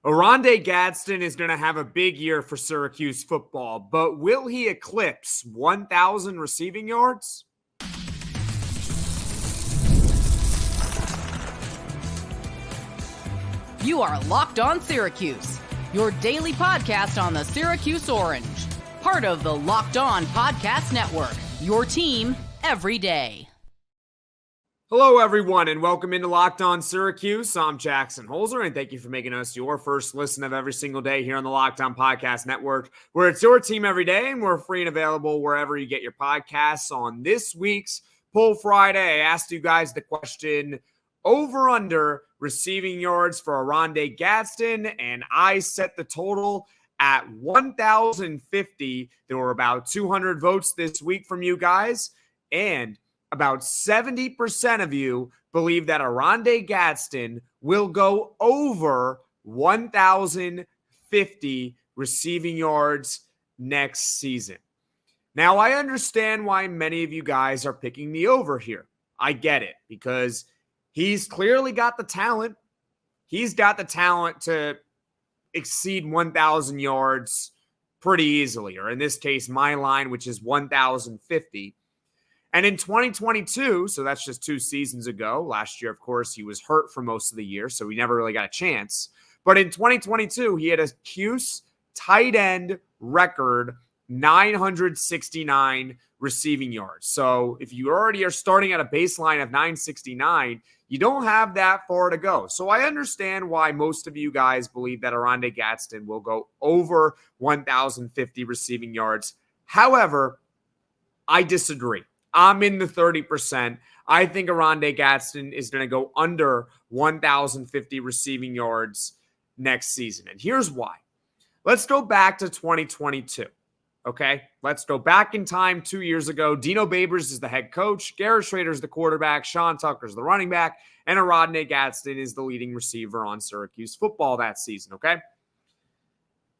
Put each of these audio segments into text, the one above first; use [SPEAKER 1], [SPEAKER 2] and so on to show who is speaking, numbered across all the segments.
[SPEAKER 1] Oronde Gadsden is going to have a big year for Syracuse football, but will he eclipse 1,000 receiving yards?
[SPEAKER 2] You are Locked On Syracuse, your daily podcast on the Syracuse Orange. Part of the Locked On Podcast Network, your team every day.
[SPEAKER 1] Hello, everyone, and welcome into Locked On Syracuse. I'm Jackson Holzer, and thank you for making us your first listen of every single day here on the Locked On Podcast Network, where it's your team every day, and we're free and available wherever you get your podcasts. On this week's Poll Friday, I asked you guys the question, over/under receiving yards for Oronde Gadsden, and I set the total at 1,050. There were about 200 votes this week from you guys, and about 70% of you believe that Oronde Gadsden will go over 1,050 receiving yards next season. Now, I understand why many of you guys are picking the over here. I get it, because he's clearly got the talent. He's got the talent to exceed 1,000 yards pretty easily, or in this case, my line, which is 1,050. And in 2022, so that's just 2 seasons ago, last year, of course, he was hurt for most of the year, so he never really got a chance. But in 2022, he had a Cuse tight end record, 969 receiving yards. So if you already are starting at a baseline of 969, you don't have that far to go. So I understand why most of you guys believe that Oronde Gadsden will go over 1,050 receiving yards. However, I disagree. I'm in the 30%. I think Oronde Gadsden is going to go under 1,050 receiving yards next season. And here's why. Let's go back to 2022. Okay, let's go back in time 2 years ago. Dino Babers is the head coach. Garrett Schrader is the quarterback. Sean Tucker is the running back. And Oronde Gadsden is the leading receiver on Syracuse football that season, okay?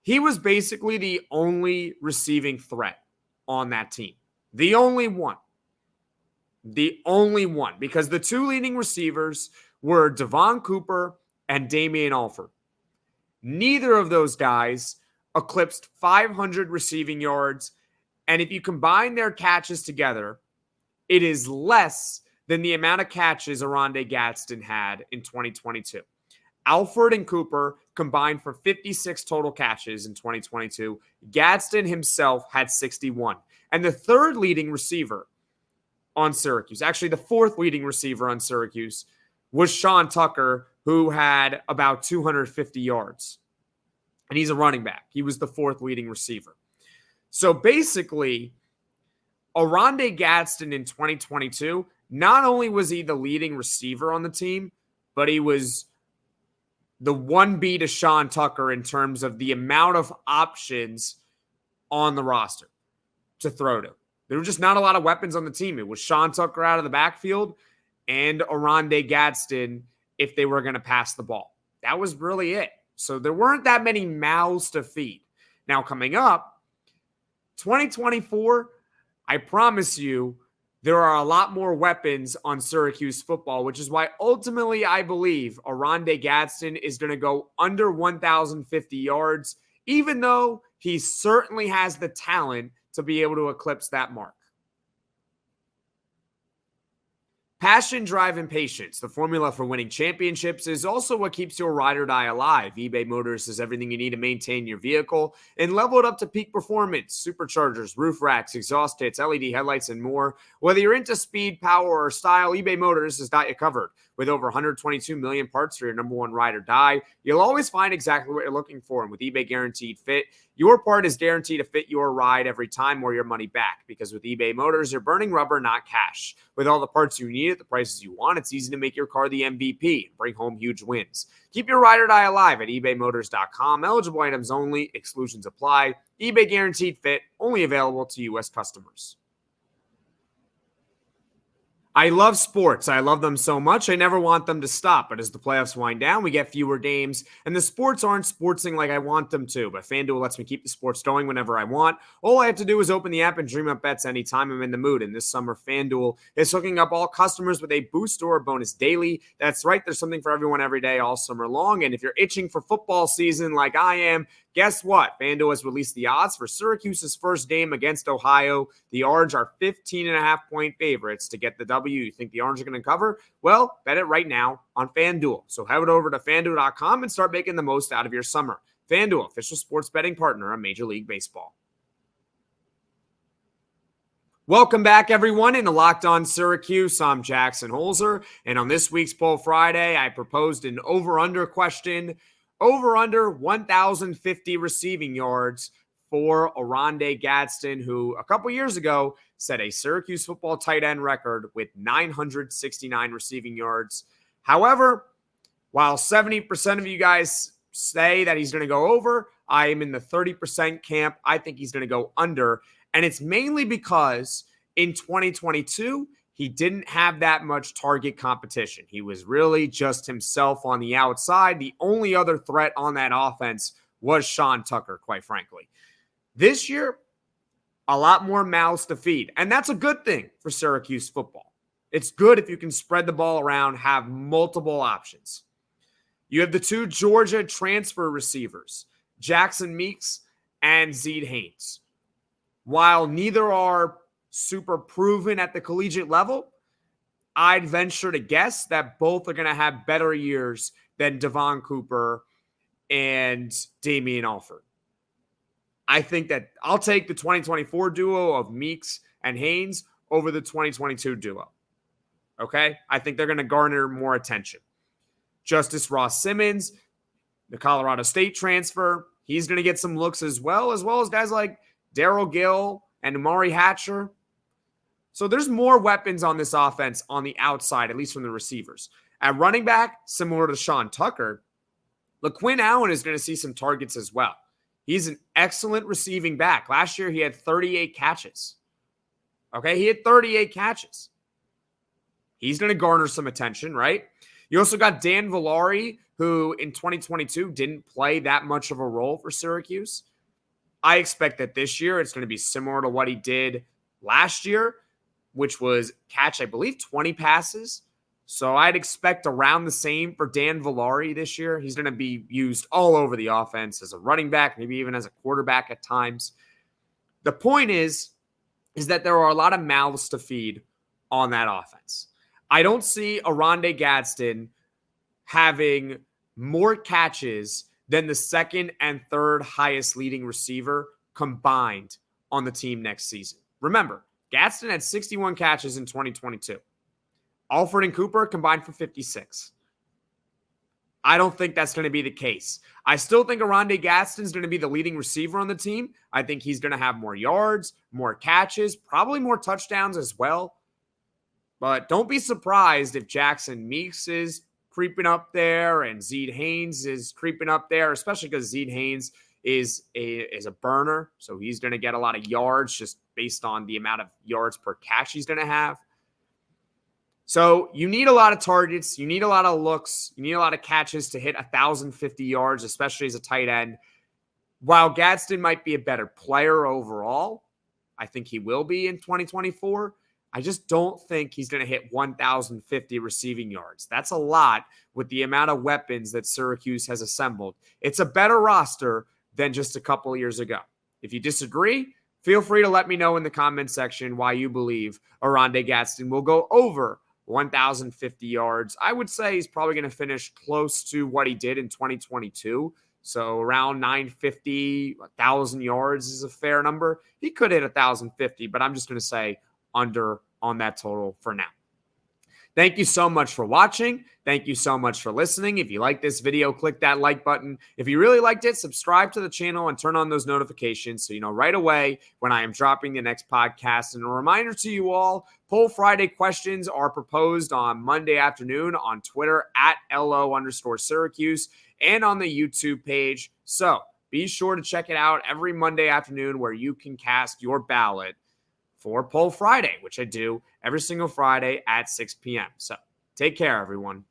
[SPEAKER 1] He was basically the only receiving threat on that team. The only one. The only one. Because the 2 leading receivers were Devon Cooper and Damian Alford. Neither of those guys eclipsed 500 receiving yards, and if you combine their catches together, it is less than the amount of catches Oronde Gadsden had in 2022. Alford and Cooper combined for 56 total catches in 2022. Gadsden himself had 61. And the third leading receiver on Syracuse, actually the fourth leading receiver on Syracuse, was Sean Tucker, who had about 250 yards. And he's a running back. He was the fourth leading receiver. So basically, Oronde Gadsden in 2022, not only was he the leading receiver on the team, but he was the 1B to Sean Tucker in terms of the amount of options on the roster to throw to. There were just not a lot of weapons on the team. It was Sean Tucker out of the backfield and Oronde Gadsden if they were going to pass the ball. That was really it. So there weren't that many mouths to feed. Now coming up, 2024, I promise you, there are a lot more weapons on Syracuse football, which is why ultimately I believe Oronde Gadsden is going to go under 1,050 yards, even though he certainly has the talent to be able to eclipse that mark. Passion, drive, and patience, the formula for winning championships, is also what keeps your ride or die alive. eBay Motors has everything you need to maintain your vehicle and level it up to peak performance. Superchargers, roof racks, exhaust kits, LED headlights, and more. Whether you're into speed, power, or style, eBay Motors has got you covered. With over 122 million parts for your number one ride or die, you'll always find exactly what you're looking for. And with eBay Guaranteed Fit, your part is guaranteed to fit your ride every time or your money back. Because with eBay Motors, you're burning rubber, not cash. With all the parts you need at the prices you want, it's easy to make your car the MVP and bring home huge wins. Keep your ride or die alive at ebaymotors.com. Eligible items only. Exclusions apply. eBay Guaranteed Fit, only available to U.S. customers. I love sports. I love them so much. I never want them to stop. But as the playoffs wind down, we get fewer games, and the sports aren't sportsing like I want them to. But FanDuel lets me keep the sports going whenever I want. All I have to do is open the app and dream up bets anytime I'm in the mood. And this summer, FanDuel is hooking up all customers with a boost or a bonus daily. That's right. There's something for everyone every day all summer long. And if you're itching for football season like I am, guess what? FanDuel has released the odds for Syracuse's first game against Ohio. The Orange are 15.5-point favorites to get the W. You think the Orange are going to cover? Well, bet it right now on FanDuel. So head over to FanDuel.com and start making the most out of your summer. FanDuel, official sports betting partner of Major League Baseball. Welcome back, everyone, into Locked On Syracuse. I'm Jackson Holzer, and on this week's Poll Friday, I proposed an over-under question. Over-under 1,050 receiving yards for Oronde Gadsden, who a couple years ago set a Syracuse football tight end record with 969 receiving yards. However, while 70% of you guys say that he's going to go over, I am in the 30% camp. I think he's going to go under, and it's mainly because in 2022, he didn't have that much target competition. He was really just himself on the outside. The only other threat on that offense was Sean Tucker, quite frankly. This year, a lot more mouths to feed, and that's a good thing for Syracuse football. It's good if you can spread the ball around, have multiple options. You have the two Georgia transfer receivers, Jackson Meeks and Zeed Haynes. While neither are super proven at the collegiate level, I'd venture to guess that both are going to have better years than Devon Cooper and Damian Alford. I think that I'll take the 2024 duo of Meeks and Haynes over the 2022 duo. Okay? I think they're going to garner more attention. Justus Ross-Simmons, the Colorado State transfer, he's going to get some looks as well as guys like Darryl Gill and Amari Hatcher. So there's more weapons on this offense on the outside, at least from the receivers. At running back, similar to Sean Tucker, LaQuinn Allen is going to see some targets as well. He's an excellent receiving back. Last year, he had 38 catches. Okay, he had 38 catches. He's going to garner some attention, right? You also got Dan Villari, who in 2022 didn't play that much of a role for Syracuse. I expect that this year it's going to be similar to what he did last year, which was catch, I believe, 20 passes. So I'd expect around the same for Dan Villari this year. He's going to be used all over the offense as a running back, maybe even as a quarterback at times. The point is that there are a lot of mouths to feed on that offense. I don't see Oronde Gadsden having more catches than the second and third highest leading receiver combined on the team next season. Remember, Gadsden had 61 catches in 2022. Alford and Cooper combined for 56. I don't think that's going to be the case. I still think Oronde Gadsden is going to be the leading receiver on the team. I think he's going to have more yards, more catches, probably more touchdowns as well. But don't be surprised if Jackson Meeks is creeping up there and Zeed Haynes is creeping up there, especially because Zeed Haynes is a burner. So he's going to get a lot of yards just based on the amount of yards per catch he's going to have. So you need a lot of targets. You need a lot of looks. You need a lot of catches to hit 1,050 yards, especially as a tight end. While Gadsden might be a better player overall, I think he will be in 2024. I just don't think he's going to hit 1,050 receiving yards. That's a lot with the amount of weapons that Syracuse has assembled. It's a better roster than just a couple of years ago. If you disagree, feel free to let me know in the comment section why you believe Oronde Gadsden will go over 1,050 yards. I would say he's probably going to finish close to what he did in 2022. So around 950, 1,000 yards is a fair number. He could hit 1,050, but I'm just going to say under on that total for now. Thank you so much for watching. Thank you so much for listening. If you like this video, click that like button. If you really liked it, subscribe to the channel and turn on those notifications so you know right away when I am dropping the next podcast. And a reminder to you all, Poll Friday questions are proposed on Monday afternoon on Twitter at @LO_Syracuse and on the YouTube page. So be sure to check it out every Monday afternoon where you can cast your ballot for Poll Friday, which I do every single Friday at 6 p.m. So take care, everyone.